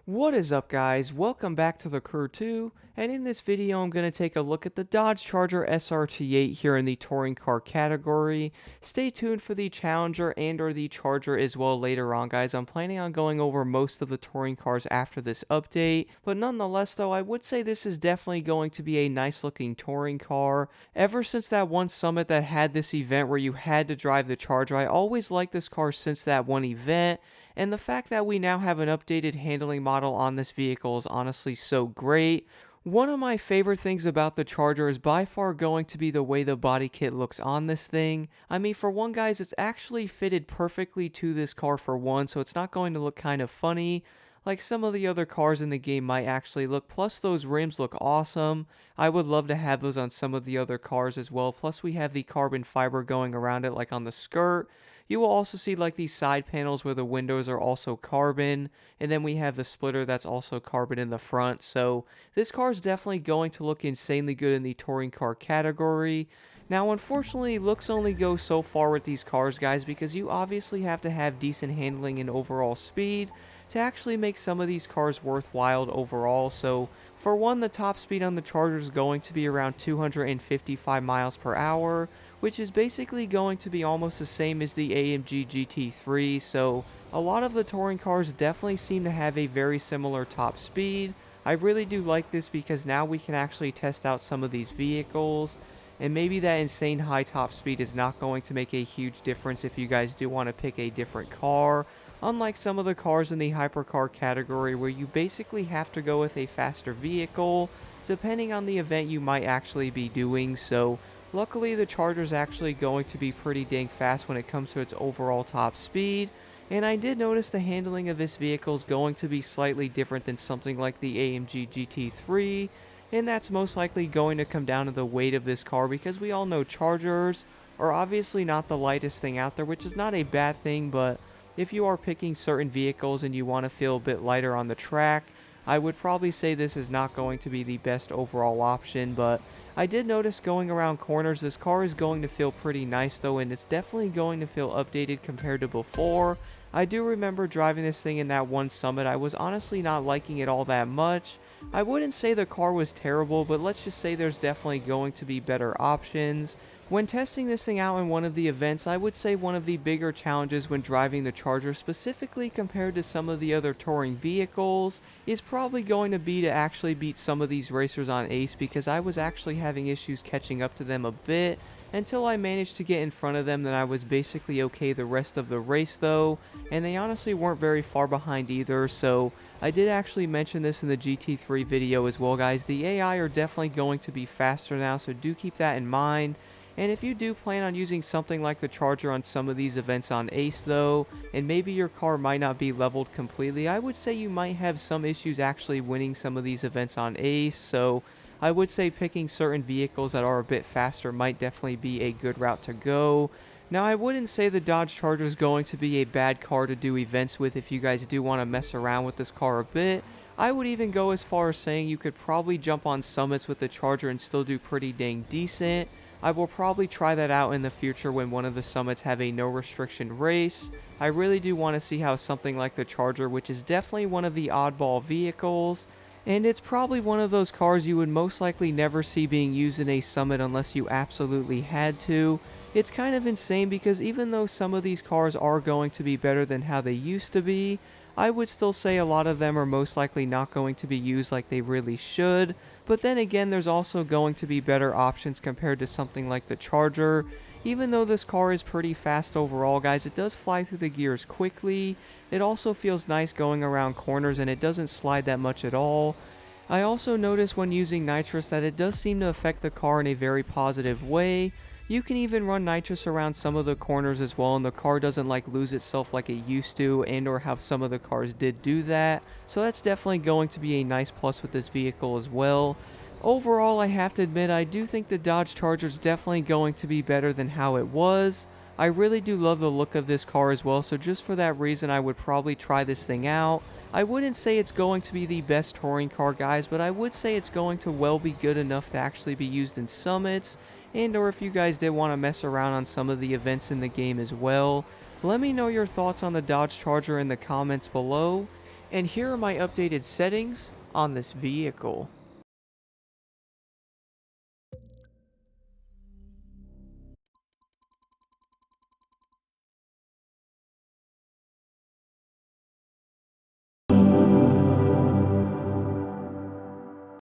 What is up, guys? Welcome back to the Crew 2, and in this video I'm going to take a look at the Dodge Charger SRT-8 here in the touring car category. Stay tuned for the Challenger and or the Charger as well later on, guys. I'm planning on going over most of the touring cars after this update, but nonetheless though, I would say this is definitely going to be a nice looking touring car. Ever since that one summit that had this event where you had to drive the Charger, I always liked this car since that one event. And the fact that we now have an updated handling model on this vehicle is honestly so great. One of my favorite things about the Charger is by far going to be the way the body kit looks on this thing. I mean, for one, guys, it's actually fitted perfectly to this car for one, so it's not going to look kind of funny like some of the other cars in the game might actually look. Plus, those rims look awesome. I would love to have those on some of the other cars as well. Plus, we have the carbon fiber going around it like on the skirt. You will also see like these side panels where the windows are also carbon, and then we have the splitter that's also carbon in the front. So this car is definitely going to look insanely good in the touring car category. Now, unfortunately, looks only go so far with these cars, guys, because you obviously have to have decent handling and overall speed to actually make some of these cars worthwhile overall. So for one, the top speed on the Charger is going to be around 255 miles per hour, which is basically going to be almost the same as the AMG GT3, so a lot of the touring cars definitely seem to have a very similar top speed. I really do like this because now we can actually test out some of these vehicles, and maybe that insane high top speed is not going to make a huge difference if you guys do want to pick a different car, unlike some of the cars in the hypercar category where you basically have to go with a faster vehicle depending on the event you might actually be doing. So luckily, the Charger is actually going to be pretty dang fast when it comes to its overall top speed, and I did notice the handling of this vehicle is going to be slightly different than something like the AMG GT3, and that's most likely going to come down to the weight of this car because we all know Chargers are obviously not the lightest thing out there, which is not a bad thing, but if you are picking certain vehicles and you want to feel a bit lighter on the track, I would probably say this is not going to be the best overall option. But I did notice going around corners, this car is going to feel pretty nice though, and it's definitely going to feel updated compared to before. I do remember driving this thing in that one summit. I was honestly not liking it all that much. I wouldn't say the car was terrible, but let's just say there's definitely going to be better options. When testing this thing out in one of the events, I would say one of the bigger challenges when driving the Charger, specifically compared to some of the other touring vehicles, is probably going to be to actually beat some of these racers on Ace, because I was actually having issues catching up to them a bit until I managed to get in front of them. Then I was basically okay the rest of the race though, and they honestly weren't very far behind either. So I did actually mention this in the GT3 video as well, guys. The AI are definitely going to be faster now, so do keep that in mind. And if you do plan on using something like the Charger on some of these events on Ace though, and maybe your car might not be leveled completely, I would say you might have some issues actually winning some of these events on Ace. So I would say picking certain vehicles that are a bit faster might definitely be a good route to go. Now, I wouldn't say the Dodge Charger is going to be a bad car to do events with if you guys do want to mess around with this car a bit. I would even go as far as saying you could probably jump on summits with the Charger and still do pretty dang decent. I will probably try that out in the future when one of the summits have a no restriction race. I really do want to see how something like the Charger, which is definitely one of the oddball vehicles, and it's probably one of those cars you would most likely never see being used in a summit unless you absolutely had to. It's kind of insane because even though some of these cars are going to be better than how they used to be, I would still say a lot of them are most likely not going to be used like they really should. But then again, there's also going to be better options compared to something like the Charger. Even though this car is pretty fast overall, guys, it does fly through the gears quickly. It also feels nice going around corners, and it doesn't slide that much at all. I also noticed when using nitrous that it does seem to affect the car in a very positive way. You can even run nitrous around some of the corners as well, and the car doesn't like lose itself like it used to, and or how some of the cars did do that. So that's definitely going to be a nice plus with this vehicle as well. Overall, I have to admit, I do think the Dodge Charger is definitely going to be better than how it was. I really do love the look of this car as well, so just for that reason I would probably try this thing out. I wouldn't say it's going to be the best touring car, guys, but I would say it's going to well be good enough to actually be used in summits, and or if you guys did want to mess around on some of the events in the game as well. Let me know your thoughts on the Dodge Charger in the comments below. And here are my updated settings on this vehicle.